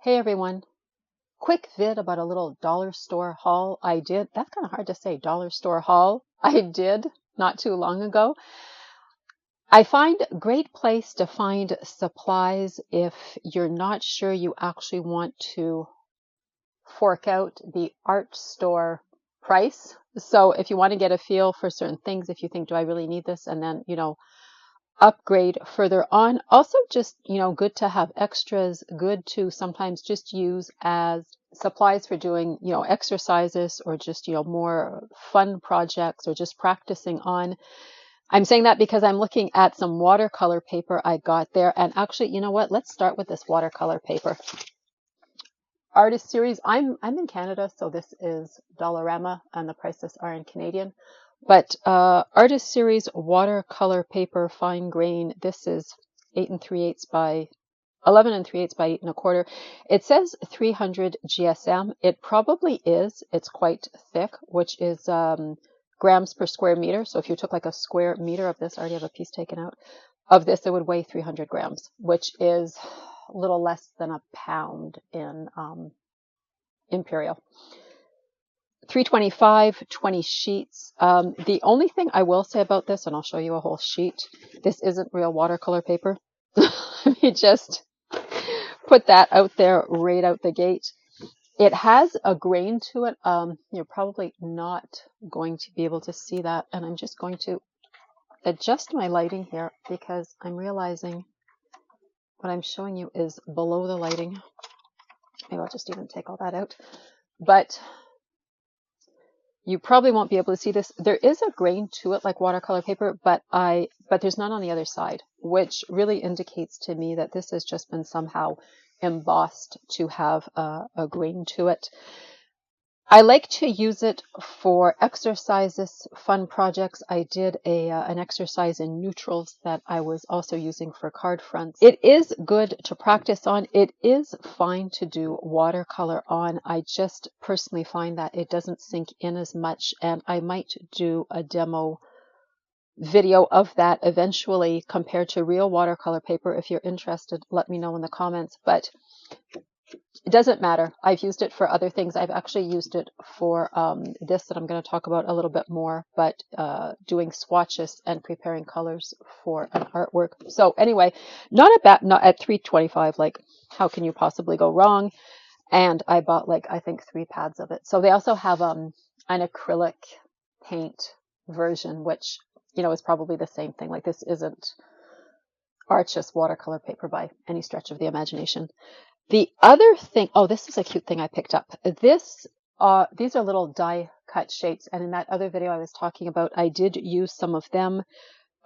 Hey everyone, quick vid about a little dollar store haul I did. That's kind of hard to say, dollar store haul I did not too long ago. I find a great place to find supplies if you're not sure you actually want to fork out the art store price. So if you want to get a feel for certain things, if you think, do I really need this? And then, upgrade further on. Also, just, good to have extras, good to sometimes just use as supplies for doing, exercises or just, more fun projects or just practicing on. I'm saying that because I'm looking at some watercolor paper I got there. And actually, you know what? Let's start with this watercolor paper. Artist series. I'm in Canada, so this is Dollarama and the prices are in Canadian. But Artist Series watercolor paper, fine grain. This is 8 3/8 by 11 3/8 by 8 1/4. It says 300 GSM. It probably is. It's quite thick, which is grams per square meter. So if you took like a square meter of this, I already have a piece taken out of this, it would weigh 300 grams, which is a little less than a pound in imperial. 325, 20 sheets. The only thing I will say about this, and I'll show you a whole sheet, this isn't real watercolor paper. Let me just put that out there right out the gate. It has a grain to it. You're probably not going to be able to see that. And I'm just going to adjust my lighting here because I'm realizing what I'm showing you is below the lighting. Maybe I'll just even take all that out. But you probably won't be able to see this. There is a grain to it like watercolor paper, but there's none on the other side, which really indicates to me that this has just been somehow embossed to have a grain to it. I like to use it for exercises, fun projects. I did an exercise in neutrals that I was also using for card fronts. It is good to practice on. It is fine to do watercolor on. I just personally find that it doesn't sink in as much, and I might do a demo video of that eventually compared to real watercolor paper. If you're interested, let me know in the comments. But it doesn't matter. I've used it for other things. I've actually used it for this that I'm going to talk about a little bit more, but doing swatches and preparing colors for an artwork. So anyway, not at 325. Like, how can you possibly go wrong? And I bought I think 3 pads of it. So they also have an acrylic paint version, which is probably the same thing. Like, this isn't Arches watercolor paper by any stretch of the imagination. The other thing, oh, this is a cute thing I picked up. These are little die cut shapes. And in that other video I was talking about, I did use some of them.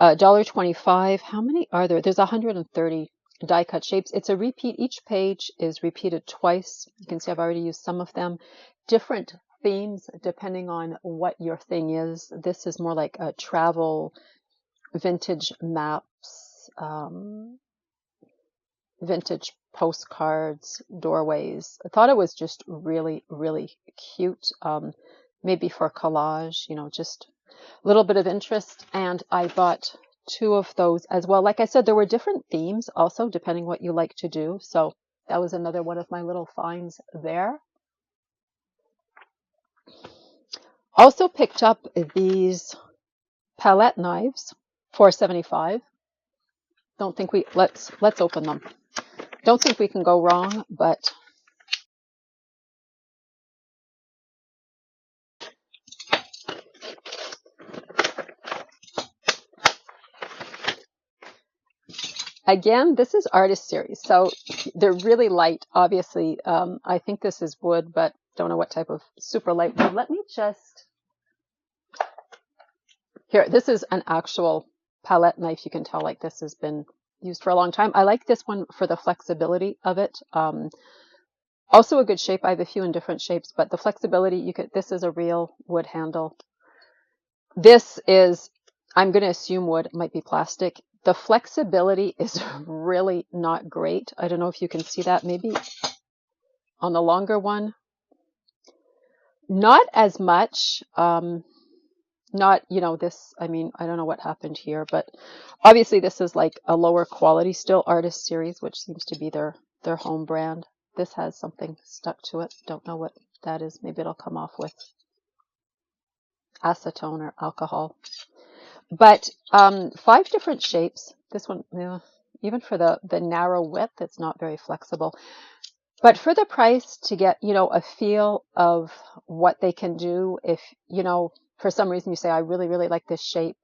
$1.25. How many are there? There's 130 die cut shapes. It's a repeat. Each page is repeated twice. You can see I've already used some of them. Different themes depending on what your thing is. This is more like a travel, vintage maps, vintage postcards, doorways. I thought it was just really, really cute. Maybe for collage, just a little bit of interest. And I bought 2 of those as well. Like I said, there were different themes also, depending what you like to do. So that was another one of my little finds there. Also picked up these palette knives, $4.75. Don't think let's open them. Don't think we can go wrong, but again, this is Artist Series, so they're really light. Obviously, I think this is wood, but don't know what type of super light wood. Let me just here. This is an actual palette knife. You can tell this has been used for a long time. I like this one for the flexibility of it. Also a good shape. I have a few in different shapes, but the flexibility, this is a real wood handle. This is, I'm going to assume wood, it might be plastic. The flexibility is really not great. I don't know if you can see that maybe on the longer one. Not as much. Not, this, I don't know what happened here, but obviously this is like a lower quality, still Artist Series, which seems to be their home brand. This has something stuck to it. Don't know what that is. Maybe it'll come off with acetone or alcohol. But 5 different shapes. This one, even for the narrow width, it's not very flexible. But for the price, to get, a feel of what they can do, if, for some reason you say, I really, really like this shape,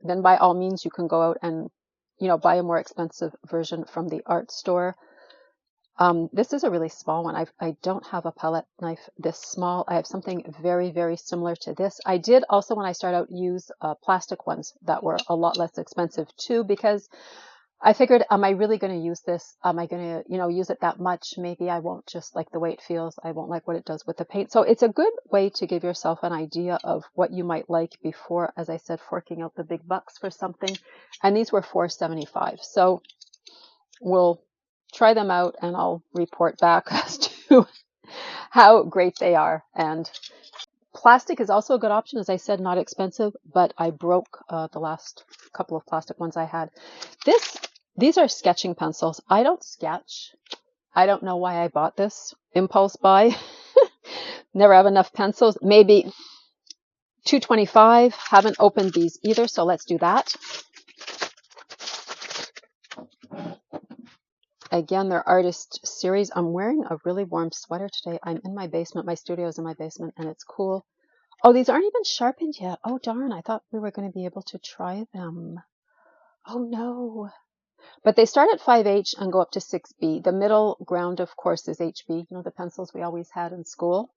then by all means you can go out and, buy a more expensive version from the art store. This is a really small one. I don't have a palette knife this small. I have something very, very similar to this. I did also, when I started out, use plastic ones that were a lot less expensive too, because I figured, am I really going to use this? Am I going to, use it that much? Maybe I won't just like the way it feels. I won't like what it does with the paint. So it's a good way to give yourself an idea of what you might like before, as I said, forking out the big bucks for something. And these were $4.75. So we'll try them out and I'll report back as to how great they are. And plastic is also a good option. As I said, not expensive, but I broke the last couple of plastic ones I had. These are sketching pencils. I don't sketch. I don't know why I bought this. Impulse buy. Never have enough pencils. Maybe $2.25. Haven't opened these either, so let's do that. Again, they're artist series. I'm wearing a really warm sweater today. I'm in my basement. My studio is in my basement, and it's cool. Oh, these aren't even sharpened yet. Oh, darn. I thought we were going to be able to try them. Oh, no. But they start at 5H and go up to 6B. The middle ground, of course, is HB, the pencils we always had in school.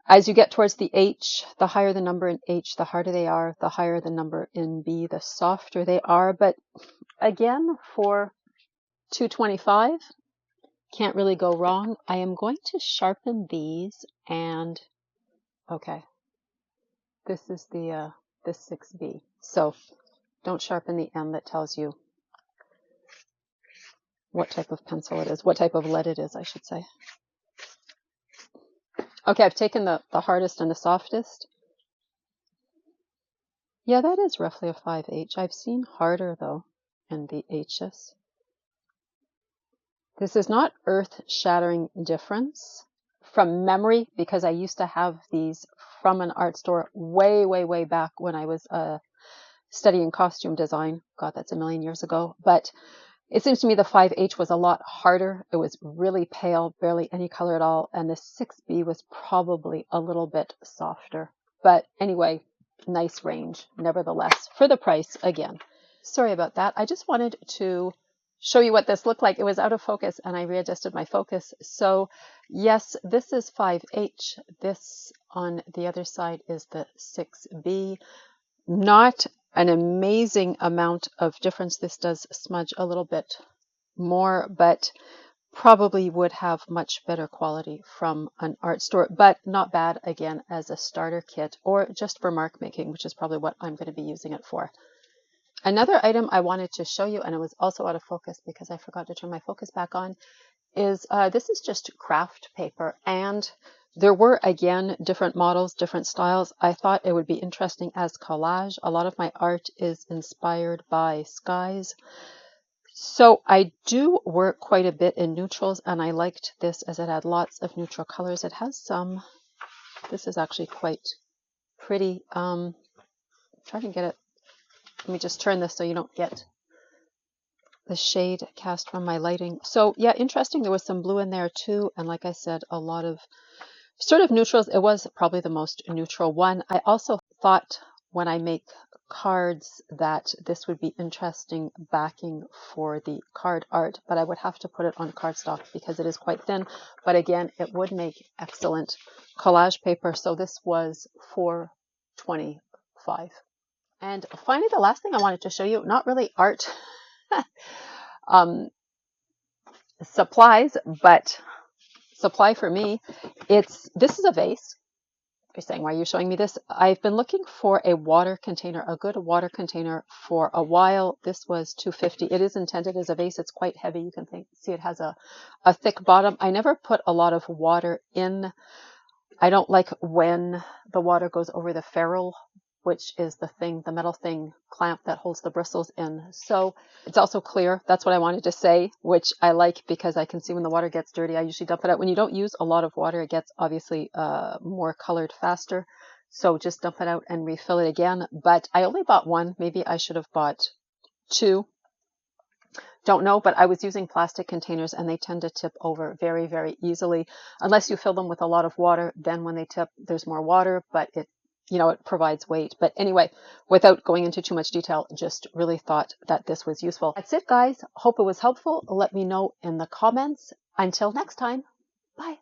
As you get towards the H, the higher the number in H, the harder they are. The higher the number in B, the softer they are. But again, for $2.25, can't really go wrong. I am going to sharpen these, and okay, this is the 6B. So don't sharpen the end that tells you what type of pencil it is, what type of lead it is, I should say. Okay, I've taken the hardest and the softest. Yeah, that is roughly a 5H. I've seen harder, though, in the H's. This is not earth-shattering difference from memory, because I used to have these from an art store way, way, way back when I was studying costume design. God, that's a million years ago. But it seems to me the 5H was a lot harder. It was really pale, barely any color at all. And the 6B was probably a little bit softer. But anyway, nice range, nevertheless, for the price again. Sorry about that. I just wanted to show you what this looked like. It was out of focus and I readjusted my focus. So yes, this is 5H. This on the other side is the 6B. Not an amazing amount of difference. This does smudge a little bit more, but probably would have much better quality from an art store, but not bad again as a starter kit or just for mark making, which is probably what I'm going to be using it for. Another item I wanted to show you, and it was also out of focus because I forgot to turn my focus back on, is this is just craft paper, and there were, again, different models, different styles. I thought it would be interesting as collage. A lot of my art is inspired by skies. So I do work quite a bit in neutrals, and I liked this as it had lots of neutral colors. It has some, this is actually quite pretty. Trying to get it. Let me just turn this so you don't get the shade cast from my lighting. So yeah, interesting. There was some blue in there too. And like I said, a lot of sort of neutrals. It was probably the most neutral one. I also thought when I make cards that this would be interesting backing for the card art, but I would have to put it on cardstock because it is quite thin. But again, it would make excellent collage paper. So this was $4.25. And finally, the last thing I wanted to show you, not really art supplies, but supply for me. This is a vase. If you're saying, why are you showing me this? I've been looking for a water container, a good water container for a while. This was $2.50. It is intended as a vase. It's quite heavy. You can see it has a thick bottom. I never put a lot of water in. I don't like when the water goes over the ferrule which is the thing, the metal thing clamp that holds the bristles in. So it's also clear. That's what I wanted to say, which I like because I can see when the water gets dirty. I usually dump it out. When you don't use a lot of water, it gets obviously more colored faster. So just dump it out and refill it again. But I only bought one. Maybe I should have bought two. Don't know, but I was using plastic containers and they tend to tip over very, very easily. Unless you fill them with a lot of water, then when they tip, there's more water, but it provides weight. But anyway, without going into too much detail, just really thought that this was useful. That's it, guys. Hope it was helpful. Let me know in the comments. Until next time, bye.